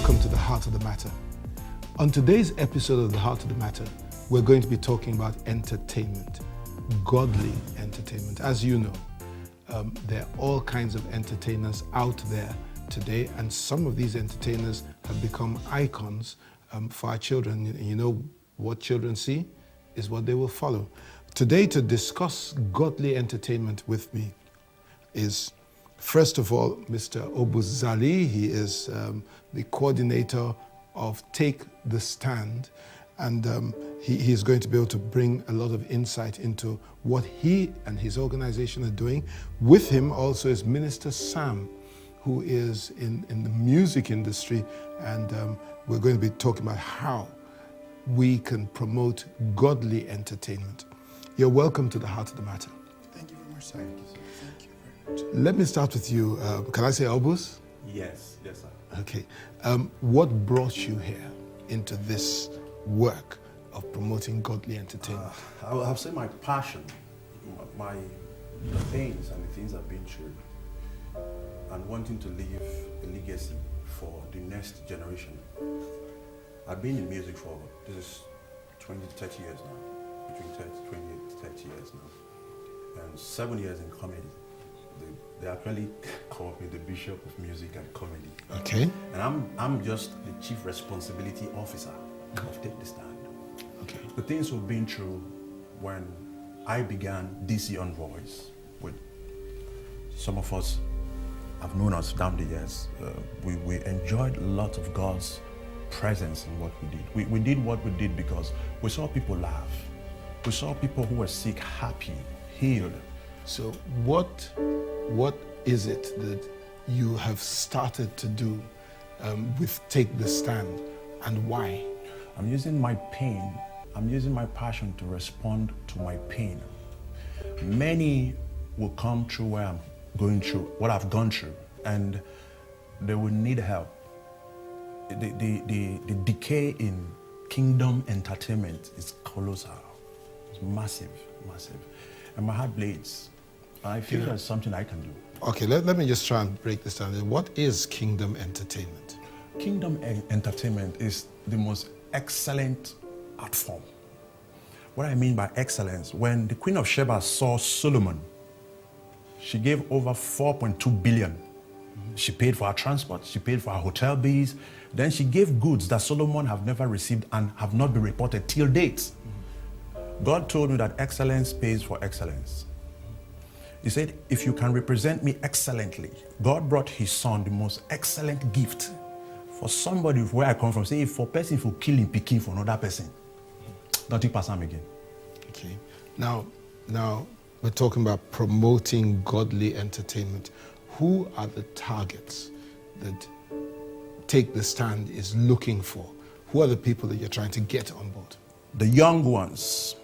Welcome to the Heart of the Matter. On today's episode of the Heart of the Matter, we're going to be talking about entertainment, godly entertainment. As you know, there are all kinds of entertainers out there today, and some of these entertainers have become icons for our children. You know, what children see is what they will follow. Today, to discuss godly entertainment with me is, first of all, Mr. Obus. He is the coordinator of Take the Stand, and he is going to be able to bring a lot of insight into what he and his organization are doing. With him also is Minister Sam, who is in the music industry, and we're going to be talking about how we can promote godly entertainment. You're welcome to the Heart of the Matter. Thank you very much, sir. Thank you, sir. Thank you very much. Let me start with you. Can I say Obus? Yes, sir. Okay. What brought you here into this work of promoting godly entertainment? I will have said my passion, my the pains and the things I've been through, and wanting to leave a legacy for the next generation. I've been in music for, this is 20 to 30 years now, between 20 to 30 years now, and 7 years in comedy. They actually call me the Bishop of Music and Comedy. Okay. And I'm just the Chief Responsibility Officer of Take the Stand. Okay. The things we've been through when I began DC on Voice, with some of us have known us down the years, we enjoyed a lot of God's presence in what we did. We did what we did because we saw people laugh. We saw people who were sick, happy, healed. So what is it that you have started to do with Take the Stand, and why? I'm using my pain, I'm using my passion to respond to my pain. Many will come through where I'm going through, what I've gone through, and they will need help. The decay in kingdom entertainment is colossal. It's massive, massive. And my heart bleeds. I feel there's something I can do. Okay, let me just try and break this down. What is kingdom entertainment? Kingdom entertainment is the most excellent art form. What I mean by excellence, when the Queen of Sheba saw Solomon, she gave over 4.2 billion. She paid for her transport, she paid for her hotel bills, then she gave goods that Solomon have never received and have not been reported till date. God told me that excellence pays for excellence. He said, if you can represent me excellently, God brought his son the most excellent gift for somebody where I come from. Say, if for person for killing picking for another person, don't you pass him again. Okay. Now we're talking about promoting godly entertainment. Who are the targets that Take the Stand is looking for? Who are the people that you're trying to get on board? The young ones,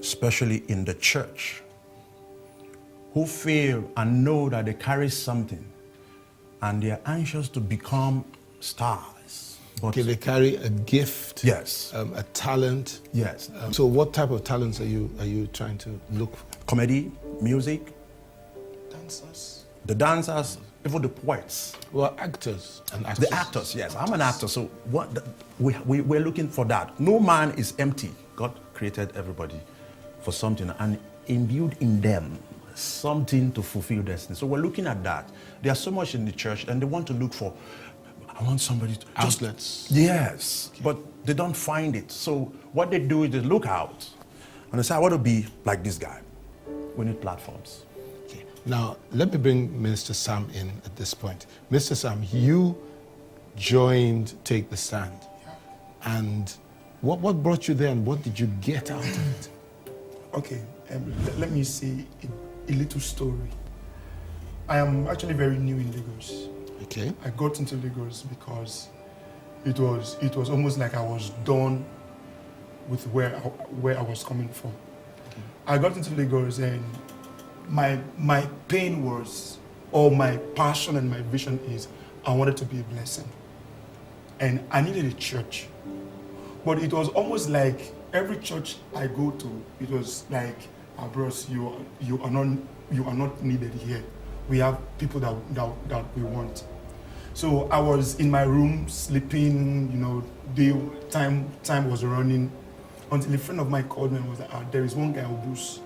especially in the church, who feel and know that they carry something and they are anxious to become stars. But okay, they carry a gift, yes, a talent. Yes. So what type of talents are you trying to look for? Comedy, music, Dancers. the dancers, even the poets. Well, actors and actors. The actors, yes. I'm an actor, so we're looking for that. No man is empty. God created everybody for something and imbued in them something to fulfill destiny. So we're looking at that. There's so much in the church and they want to look for, I want somebody to outlets. Yes, okay. But they don't find it. So what they do is they look out and they say, I want to be like this guy. We need platforms. Okay. Now, let me bring Minister Sam in at this point. Mr. Sam, you joined Take the Stand. Yeah. And what brought you there and what did you get out of it? Okay, let me say a little story. I am actually very new in Lagos. Okay. I got into Lagos because it was almost like I was done with where I was coming from. Okay. I got into Lagos and my pain was, or my passion and my vision is, I wanted to be a blessing. And I needed a church. But it was almost like every church I go to, it was like, bros, you are not needed here. We have people that we want. So I was in my room sleeping, time was running, until a friend of mine called me and was like, there is one guy, Obus.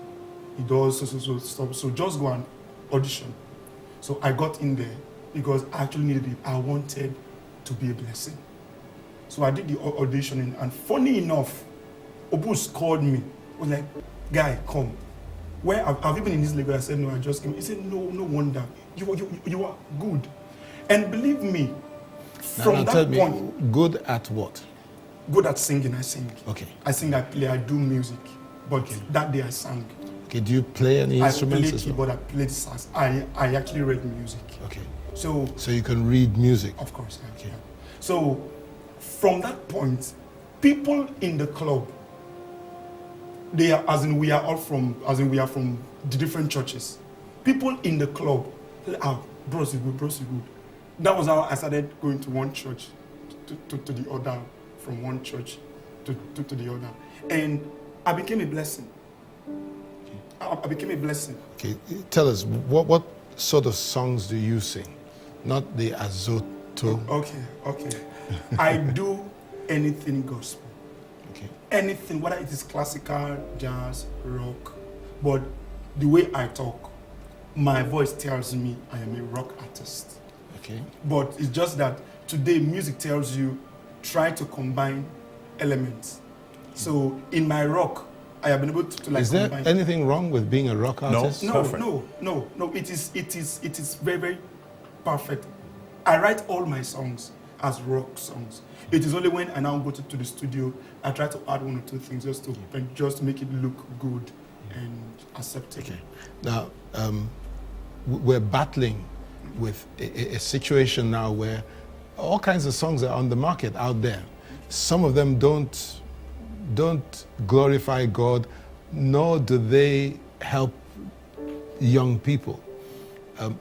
He does so stuff. So just go and audition. So I got in there because I actually needed it. I wanted to be a blessing. So I did the auditioning, and funny enough, Obus called me. Was like, guy, come. Where have you been in this Lagos? I said, no, I just came. He said, no wonder. You are good. And believe me, from that point. Good at what? Good at singing, I sing. Okay. I sing, I play, I do music. But that day I sang. Okay, do you play any instruments as well? I played sax. I actually read music. Okay. So you can read music? Of course, yeah. Okay. So from that point, people in the club, we are from the different churches. People in the club, bros is good. That was how I started going to one church to the other, from one church to the other. And I became a blessing. I became a blessing. Okay, tell us, what sort of songs do you sing? Not the azoto. Okay. I do anything gospel. Okay. Anything, whether it is classical, jazz, rock. But the way I talk, my voice tells me I am a rock artist. Okay. But it's just that today music tells you, try to combine elements. So in my rock, I have been able to Is there anything wrong with being a rock artist? No. It is very, very perfect. I write all my songs as rock songs. It is only when I now go to the studio, I try to add one or two things just to make it look good and acceptable. Okay. Now, we're battling with a situation now where all kinds of songs are on the market out there. Some of them don't glorify God, nor do they help young people.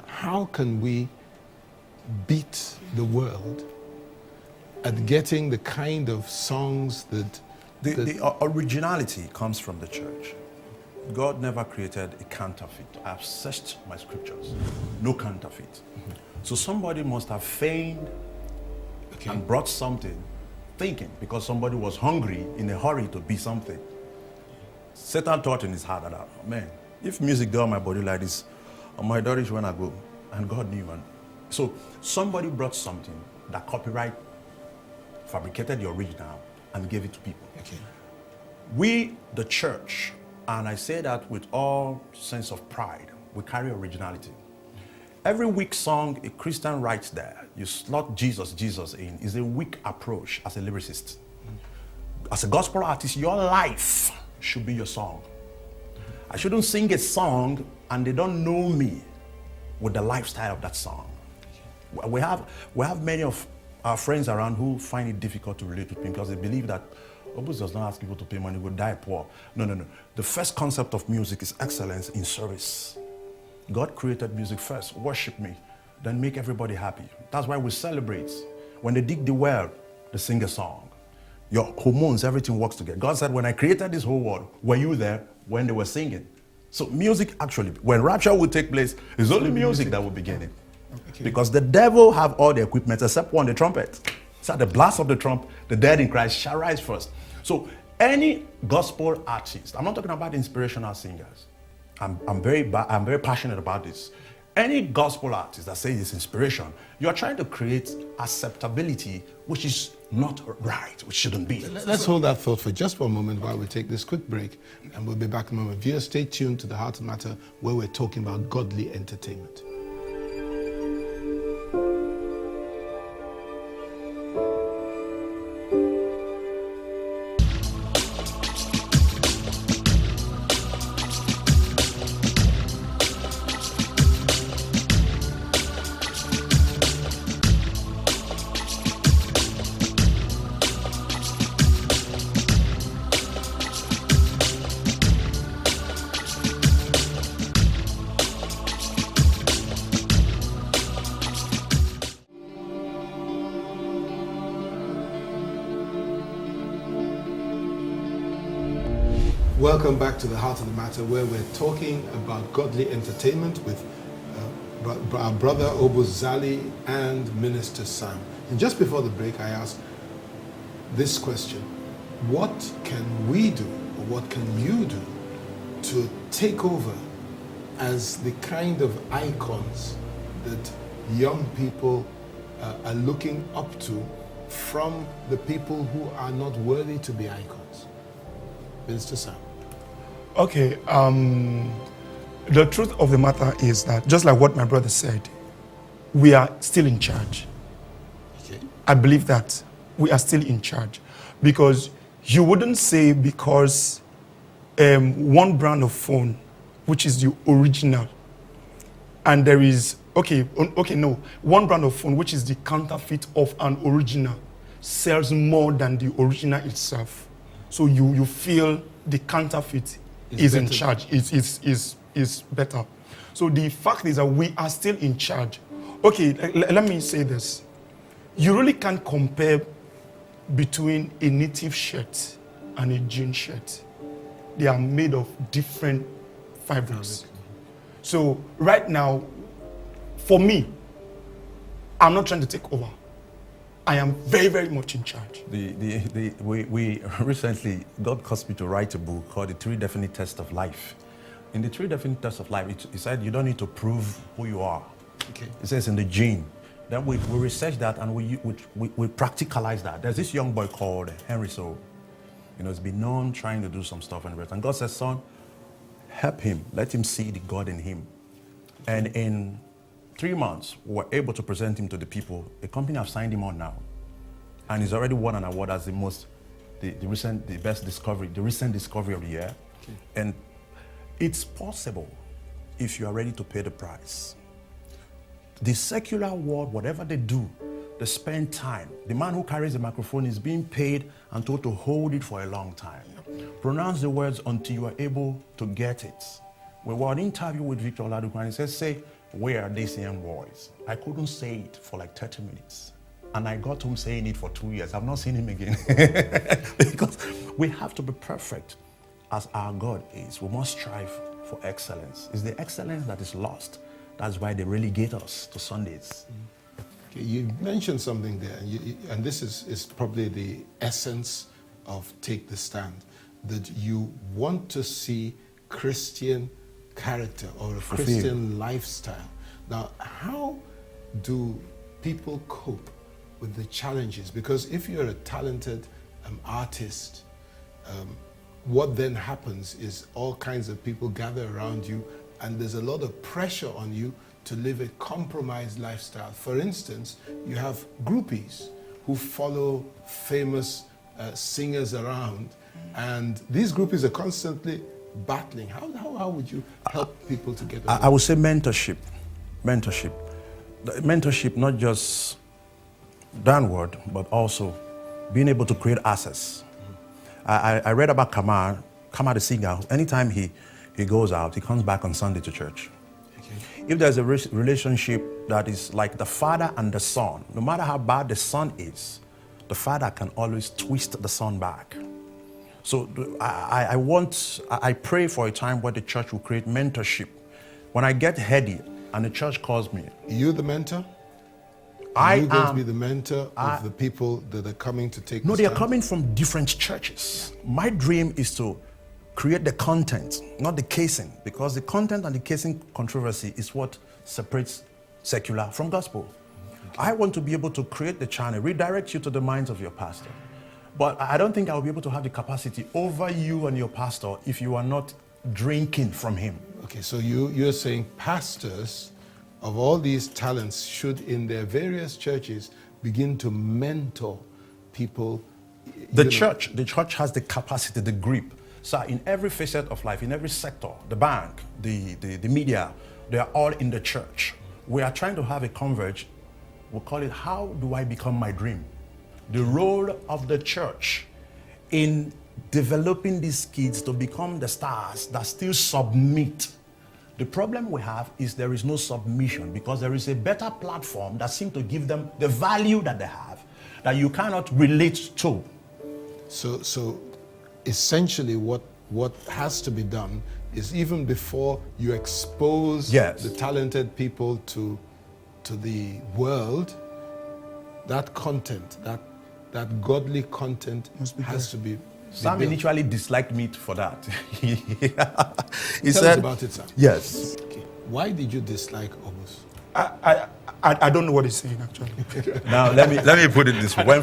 How can we beat the world at getting the kind of songs that... The originality comes from the church. God never created a counterfeit. I have searched my scriptures. No counterfeit. Mm-hmm. So somebody must have feigned and brought something, thinking because somebody was hungry in a hurry to be something. Satan thought in his heart that, man, if music do on my body like this, on my daughter when I go, and God knew, man. So somebody brought something that copyright fabricated the original and gave it to people. Okay. We, the church, and I say that with all sense of pride, we carry originality. Every weak song a Christian writes there, you slot Jesus in, is a weak approach as a lyricist. As a gospel artist, your life should be your song. I shouldn't sing a song and they don't know me with the lifestyle of that song. We have many of our friends around who find it difficult to relate with me because they believe that Obus does not ask people to pay money, will die poor. No. The first concept of music is excellence in service. God created music first, worship me, then make everybody happy. That's why we celebrate. When they dig the well, they sing a song. Your hormones, everything works together. God said, when I created this whole world, were you there when they were singing? So music actually, when rapture will take place, it's only music that will begin it. Okay. Because the devil have all the equipment except one, the trumpet. So at the blast of the trump, the dead in Christ shall rise first. So any gospel artist, I'm not talking about inspirational singers. I'm very passionate about this. Any gospel artist that says it's inspiration, you are trying to create acceptability, which is not right, which shouldn't be. Let's hold that thought for just one moment while we take this quick break, and we'll be back in a moment. Viewers, stay tuned to The Heart of the Matter, where we're talking about godly entertainment. Welcome back to The Heart of the Matter, where we're talking about godly entertainment with our brother Obus and Minister Sam. And just before the break, I asked this question: what can we do, or what can you do, to take over as the kind of icons that young people are looking up to from the people who are not worthy to be icons? Minister Sam. Okay, the truth of the matter is that, just like what my brother said, we are still in charge. Okay. I believe that we are still in charge, because you wouldn't say because one brand of phone, which is the original, and there is, one brand of phone, which is the counterfeit of an original, sells more than the original itself. So you feel the counterfeit is in charge, is better. So the fact is that we are still in charge. Okay, let me say this. You really can't compare between a native shirt and a jean shirt. They are made of different fabrics. So right now, for me, I'm not trying to take over. I am very, very much in charge. We recently, God caused me to write a book called The 3 Definite Tests of Life. In the 3 Definite Tests of Life, it said you don't need to prove who you are. Okay. It says in the gene. Then we researched that and we practicalize that. There's this young boy called Henry So. He's been known trying to do some stuff and rest. And God says, son, help him. Let him see the God in him. And in 3 months, we were able to present him to the people. A company have signed him on now. And he's already won an award as the recent discovery of the year. Okay. And it's possible if you are ready to pay the price. The secular world, whatever they do, they spend time. The man who carries the microphone is being paid and told to hold it for a long time. Pronounce the words until you are able to get it. We were on an interview with Victor Oladukan, and he says, say, where are these young boys? I couldn't say it for like 30 minutes. And I got him saying it for 2 years. I've not seen him again. Because we have to be perfect as our God is. We must strive for excellence. It's the excellence that is lost. That's why they relegate us to Sundays. Okay, you mentioned something there, and this is probably the essence of Take the Stand, that you want to see Christian character or a Christian lifestyle. Now, how do people cope with the challenges? Because if you're a talented artist, what then happens is all kinds of people gather around you, and there's a lot of pressure on you to live a compromised lifestyle. For instance, you have groupies who follow famous singers around, and these groupies are constantly battling. How would you help people to get over? I would say mentorship. Mentorship, not just downward, but also being able to create access. I read about Kama the singer. Anytime he goes out, he comes back on Sunday to church. Okay. If there's a relationship that is like the father and the son, no matter how bad the son is, the father can always twist the son back. So I pray for a time where the church will create mentorship. When I get heady and the church calls me. You the mentor? Are you going to be the mentor of the people that are coming to take? No, they are coming from different churches. Yeah. My dream is to create the content, not the casing, because the content and the casing controversy is what separates secular from gospel. Okay. I want to be able to create the channel, redirect you to the minds of your pastor. But I don't think I'll be able to have the capacity over you and your pastor if you are not drinking from him. Okay, so you're saying pastors of all these talents should, in their various churches, begin to mentor people. The church has the capacity, the grip. So in every facet of life, in every sector, the bank, the media, they are all in the church. We are trying to have a converge. We'll call it, how do I become my dream? The role of the church in developing these kids to become the stars that still submit. The problem we have is there is no submission, because there is a better platform that seems to give them the value that they have that you cannot relate to. So essentially what has to be done is even before you expose Yes. the talented people to the world, that content, that godly content has to be Sam built. initially disliked me for that. He Tell us about it, sir. Yes. Okay. Why did you dislike Obus? I don't know what he's saying actually. Now let me put it this way. When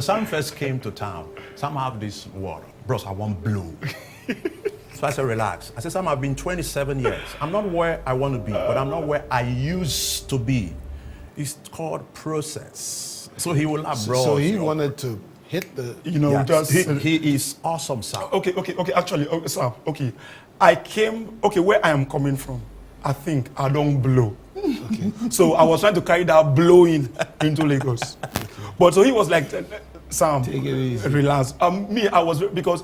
Sam first came to town, Sam have this word, bros, I want blue. So I said, relax. I said, Sam, I've been 27 years. I'm not where I want to be, but I'm not where I used to be. It's called process. So he will have bros. So he wanted to hit the... Yes. He is awesome, Sam. Okay. Actually, sir, okay. I came, where I am coming from, I think I don't blow. Okay. So I was trying to carry that blowing into Lagos. Okay. But so he was like, Sam, take it easy. Relax. I was, because,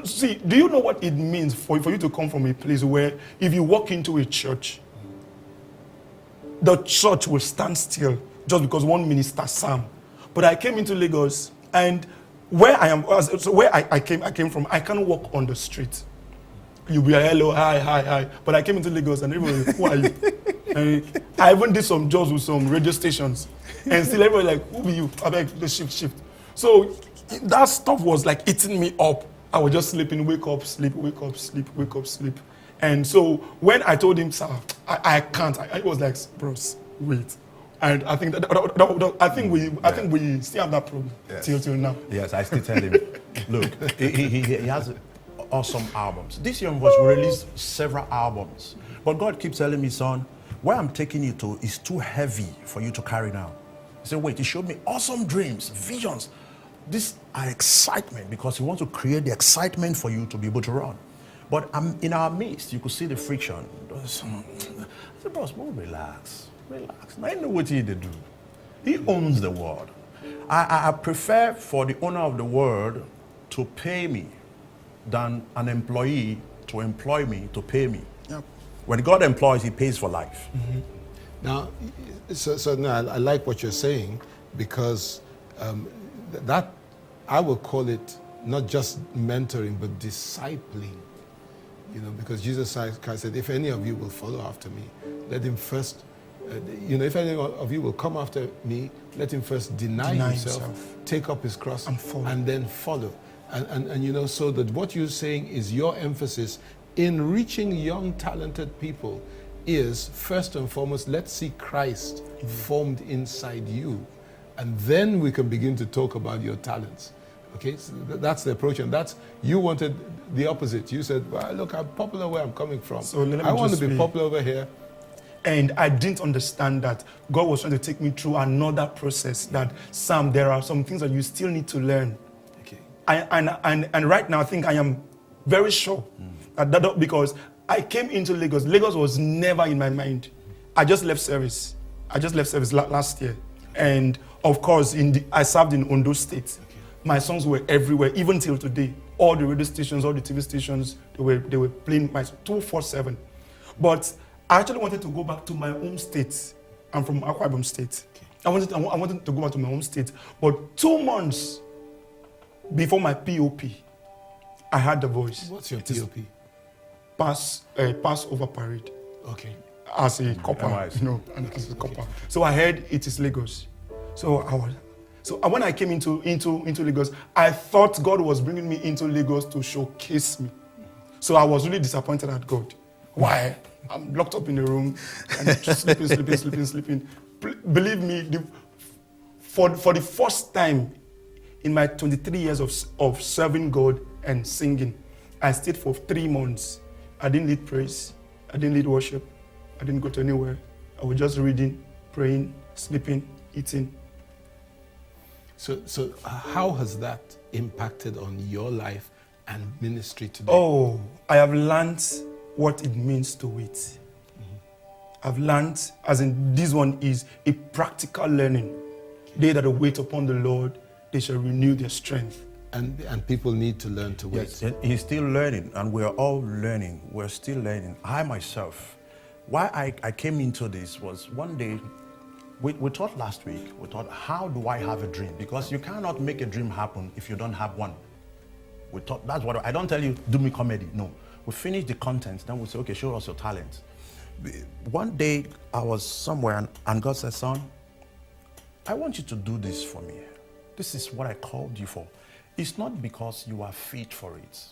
see, do you know what it means for you to come from a place where if you walk into a church, the church will stand still just because one minister, Sam. But I came into Lagos, and where I am, so where I came from, I can't walk on the street. You'll be like, hello, hi. But I came into Lagos and everybody was like, who are you? And I even did some jobs with some radio stations. And still everybody like, who are you? I beg, the shift. So that stuff was like eating me up. I was just sleeping, wake up, sleep, wake up, sleep, wake up, sleep. And so when I told him, sir, I can't, I was like, bros, wait. And I think I think we still have that problem till now. Yes, I still tell him, look, he has awesome albums. This young voice will release several albums. But God keeps telling me, son, where I'm taking you to is too heavy for you to carry now. He said, wait, he showed me awesome dreams, visions. These are excitement because he wants to create the excitement for you to be able to run. But in our midst, you could see the friction. I said, bros, relax. I know what he did do. He owns the world. I prefer for the owner of the world to pay me than an employee to employ me to pay me. Yep. When God employs, he pays for life. Mm-hmm. Now, so now I like what you're saying because that I will call it not just mentoring but discipling. Because Jesus Christ said, if any of you will follow after me, let him first, if any of you will come after me, let him first deny himself, take up his cross, and then follow. And so that what you're saying is your emphasis in reaching young, talented people is, first and foremost, let's see Christ formed inside you. And then we can begin to talk about your talents. Okay, so that's the approach, and you wanted the opposite. You said, well, look, I'm popular where I'm coming from. So I want to be popular over here. And I didn't understand that God was trying to take me through another process that, Sam, there are some things that you still need to learn. Okay. And right now, I think I am very sure that because I came into Lagos. Lagos was never in my mind. I just left service. Last year. And of course, I served in Ondo State. My songs were everywhere, even till today. All the radio stations, all the TV stations, they were playing my 247. But I actually wanted to go back to my home state. I'm from Akwa Ibom State. Okay. I wanted to go back to my home state. But 2 months before my POP, I had the voice. What's your POP? Passover parade. Okay. As a copper, as a copper. So I heard it is Lagos. So when I came into Lagos, I thought God was bringing me into Lagos to showcase me. So I was really disappointed at God. Why? I'm locked up in a room and just sleeping. Believe me, for the first time in my 23 years of serving God and singing, I stayed for 3 months. I didn't lead praise. I didn't lead worship. I didn't go to anywhere. I was just reading, praying, sleeping, eating. So how has that impacted on your life and ministry today? Oh, I have learned what it means to wait. Mm-hmm. I've learned, as in this one is a practical learning. They that wait upon the Lord, they shall renew their strength. And people need to learn to wait. Yes, and he's still learning, and we're all learning. We're still learning. I myself, why I came into this was one day, we thought last week, how do I have a dream? Because you cannot make a dream happen if you don't have one. We thought, that's what, I don't tell you, do me comedy, no. We finish the content, then we say, okay, show us your talent. One day I was somewhere and God said, son, I want you to do this for me. This is what I called you for. It's not because you are fit for it.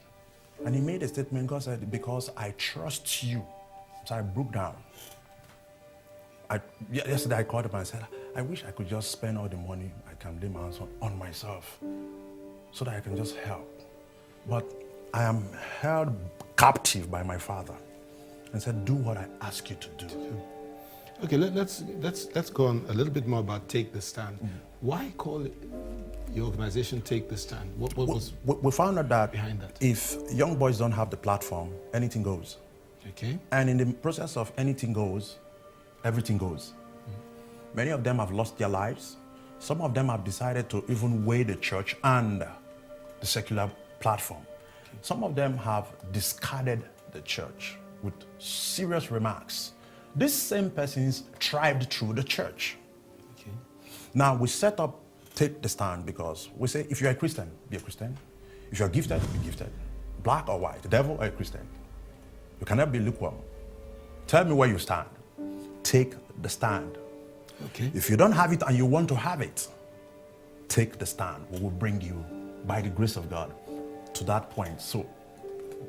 And he made a statement. God said, because I trust you. So I broke down. Yesterday I called him and I said, I wish I could just spend all the money I can lay my hands on myself so that I can just help. But I am held captive by my father and said, do what I ask you to do. Okay, let's go on a little bit more about Take the Stand. Why call your organization Take the Stand? What was we found out that behind that? If young boys don't have the platform, anything goes. Okay. And in the process of anything goes, everything goes. Many of them have lost their lives. Some of them have decided to even weigh the church and the secular platform. Okay. Some of them have discarded the church with serious remarks. These same persons thrived through the church. Okay. Now we set up Take the Stand because we say if you're a Christian, be a Christian. If you're gifted, be gifted. Black or white, the devil or a Christian. You cannot be lukewarm. Tell me where you stand. Take the stand. Okay. If you don't have it and you want to have it, take the stand. We will bring you, by the grace of God, to that point. So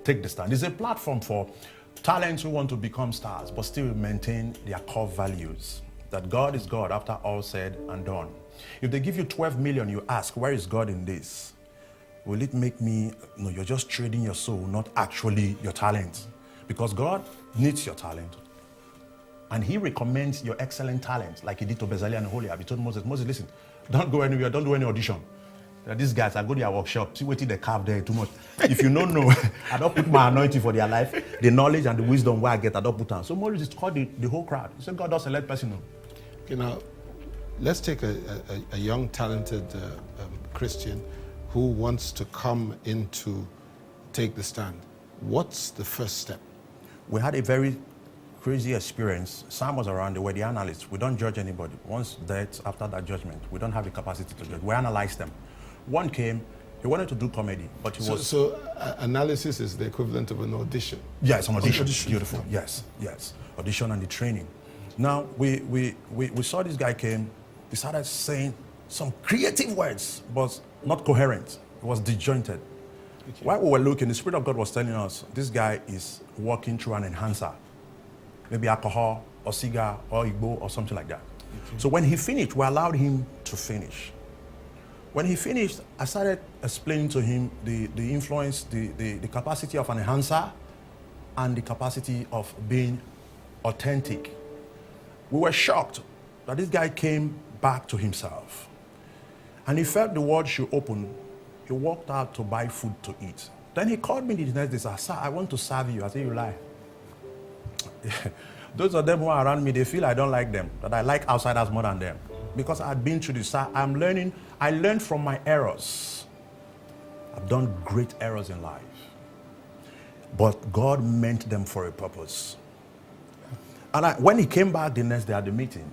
take the stand. It's a platform for talents who want to become stars, but still maintain their core values. That God is God after all said and done. If they give you 12 million, you ask, where is God in this? Will it make me, no, you're just trading your soul, not actually your talent. Because God needs your talent. And he recommends your excellent talent, like he did to Bezalel and Holiab. He told Moses, listen, don't go anywhere, don't do any audition. These guys, I go to their workshop, see what they carve there too much. If you don't know, I don't put my anointing for their life, the knowledge and the wisdom where I get, I don't put on. So Moses called the whole crowd. He said, God does select person. Okay, now, let's take a young, talented Christian who wants to come into Take the Stand. What's the first step? We had a very crazy experience. Sam was around, they were the analysts. We don't judge anybody. Once death, after that judgment, we don't have the capacity to judge. We analyze them. One came, he wanted to do comedy, but he was... So analysis is the equivalent of an audition? Yes, an audition. Beautiful, yes. Audition and the training. Now, we saw this guy came, he started saying some creative words, but not coherent. It was disjointed. Okay. While we were looking, the Spirit of God was telling us, this guy is walking through an enhancer. Maybe alcohol, or cigar, or Iboro, or something like that. Okay. So when he finished, we allowed him to finish. When he finished, I started explaining to him the influence, the capacity of an enhancer, and the capacity of being authentic. We were shocked that this guy came back to himself. And he felt the world should open. He walked out to buy food to eat. Then he called me the next day and said, sir, I want to serve you. I said, you lie. Those of them who are around me, they feel I don't like them, that I like outsiders more than them. Because I've been through this. I'm learning. I learned from my errors. I've done great errors in life. But God meant them for a purpose. And when he came back the next day at the meeting,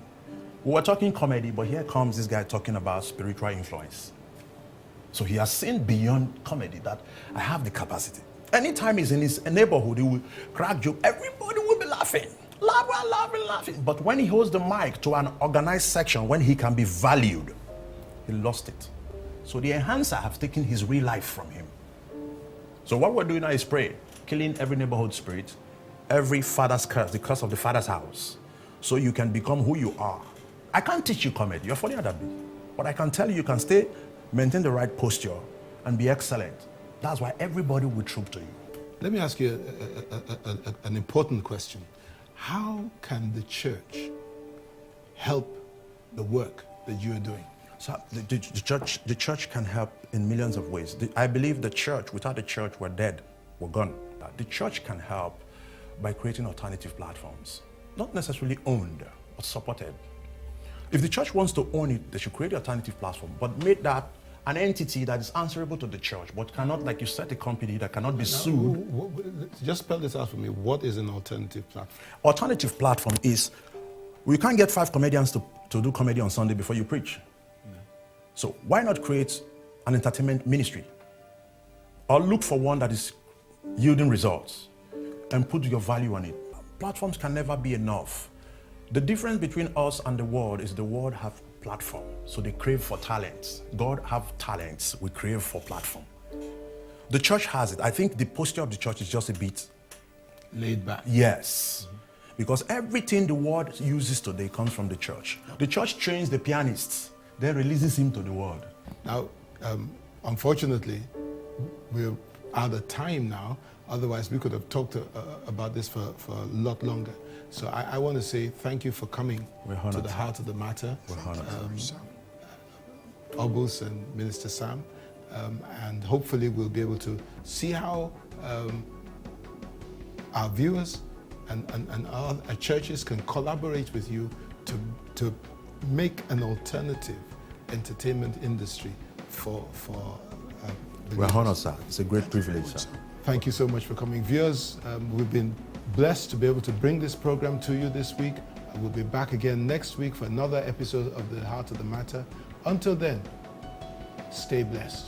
we were talking comedy, but here comes this guy talking about spiritual influence. So he has seen beyond comedy that I have the capacity. Anytime he's in his neighborhood, he will crack joke. Everybody will be laughing. Laughing. But when he holds the mic to an organized section, when he can be valued, he lost it. So the enhancer have taken his real life from him. So what we're doing now is pray, killing every neighborhood spirit, every father's curse, the curse of the father's house, so you can become who you are. I can't teach you comedy. You're funnier than me. But I can tell you can stay, maintain the right posture, and be excellent. That's why everybody will troop to you. Let me ask you an important question. How can the church help the work that you are doing? So the church can help in millions of ways. I believe the church, without the church, we're dead, we're gone. The church can help by creating alternative platforms, not necessarily owned, but supported. If the church wants to own it, they should create an alternative platform, but make that an entity that is answerable to the church, but cannot, like you said, a company that cannot be sued. Just spell this out for me. What is an alternative platform? Alternative platform is, we can't get 5 comedians to do comedy on Sunday before you preach. Yeah. So why not create an entertainment ministry? Or look for one that is yielding results. and put your value on it. Platforms can never be enough. The difference between us and the world is the world have platform, so they crave for talents. God have talents, we crave for platform. The church has it. I think the posture of the church is just a bit Laid back. yes. Because everything the world uses today comes from the church. The church trains the pianists, then releases him to the world. Now, unfortunately, we're out of time now. Otherwise, we could have talked about this for a lot longer. So I want to say thank you for coming We're to honored, the sir. heart of the matter. We're honored. Obus and Minister Sam. And hopefully we'll be able to see how our viewers and our churches can collaborate with you to make an alternative entertainment industry for the We're viewers. honored, sir. It's a great privilege, sir. Thank you so much for coming. Viewers, we've been blessed to be able to bring this program to you this week. We'll be back again next week for another episode of The Heart of the Matter. Until then, stay blessed.